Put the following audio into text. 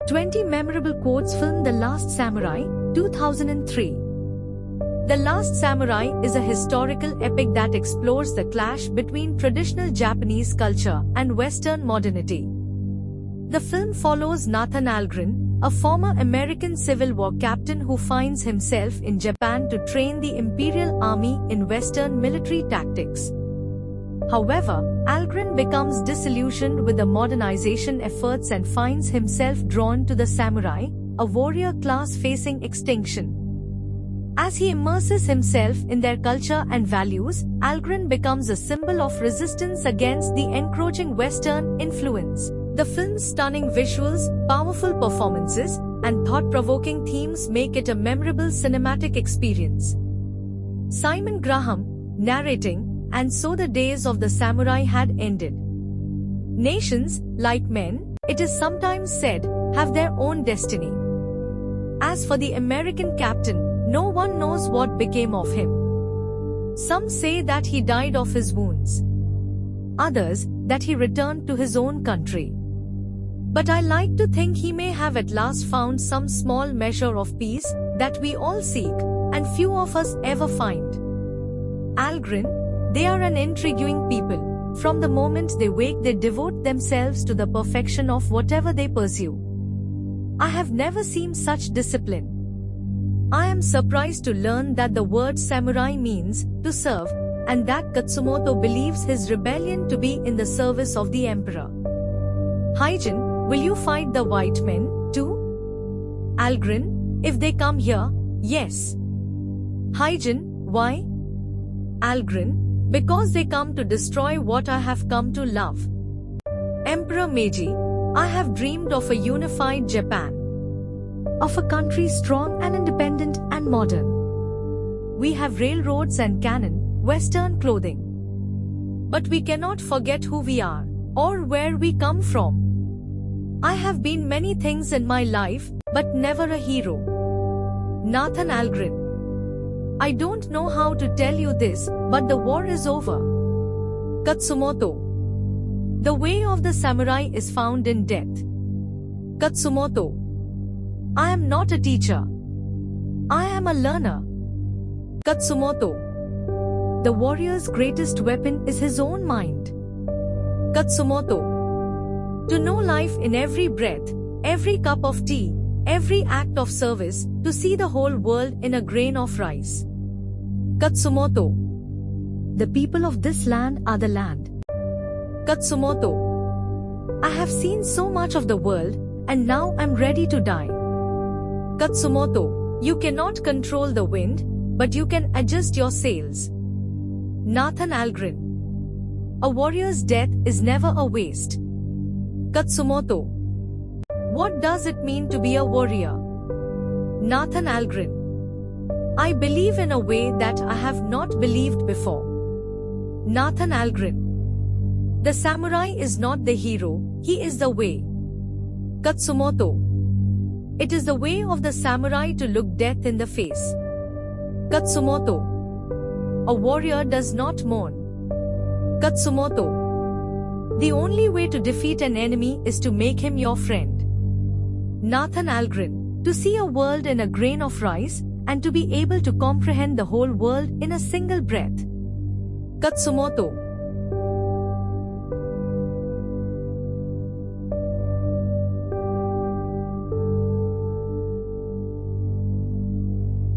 20 Memorable Quotes Film The Last Samurai, 2003. The Last Samurai is a historical epic that explores the clash between traditional Japanese culture and Western modernity. The film follows Nathan Algren, a former American Civil War captain who finds himself in Japan to train the Imperial Army in Western military tactics. However, Algren becomes disillusioned with the modernization efforts and finds himself drawn to the samurai, a warrior class facing extinction. As he immerses himself in their culture and values, Algren becomes a symbol of resistance against the encroaching Western influence. The film's stunning visuals, powerful performances, and thought-provoking themes make it a memorable cinematic experience. Simon Graham, narrating, and so the days of the samurai had ended. Nations, like men, it is sometimes said, have their own destiny. As for the American captain, no one knows what became of him. Some say that he died of his wounds. Others, that he returned to his own country. But I like to think he may have at last found some small measure of peace that we all seek, and few of us ever find. Algren, they are an intriguing people. From the moment they wake, they devote themselves to the perfection of whatever they pursue. I have never seen such discipline. I am surprised to learn that the word samurai means to serve, and that Katsumoto believes his rebellion to be in the service of the emperor. Hyjin, will you fight the white men, too? Algren, if they come here, yes. Hyjin, why? Algren, because they come to destroy what I have come to love. Emperor Meiji, I have dreamed of a unified Japan. Of a country strong and independent and modern. We have railroads and cannon, Western clothing. But we cannot forget who we are, or where we come from. I have been many things in my life, but never a hero. Nathan Algren. I don't know how to tell you this, but the war is over. Katsumoto. The way of the samurai is found in death. Katsumoto. I am not a teacher. I am a learner. Katsumoto. The warrior's greatest weapon is his own mind. Katsumoto. To know life in every breath, every cup of tea, every act of service, to see the whole world in a grain of rice. Katsumoto. The people of this land are the land. Katsumoto. I have seen so much of the world, and now I'm ready to die. Katsumoto. You cannot control the wind, but you can adjust your sails. Nathan Algren. A warrior's death is never a waste. Katsumoto. What does it mean to be a warrior? Nathan Algren. I believe in a way that I have not believed before. Nathan Algren. The samurai is not the hero, he is the way. Katsumoto. It is the way of the samurai to look death in the face. Katsumoto. A warrior does not mourn. Katsumoto. The only way to defeat an enemy is to make him your friend. Nathan Algren. To see a world in a grain of rice, and to be able to comprehend the whole world in a single breath. Katsumoto.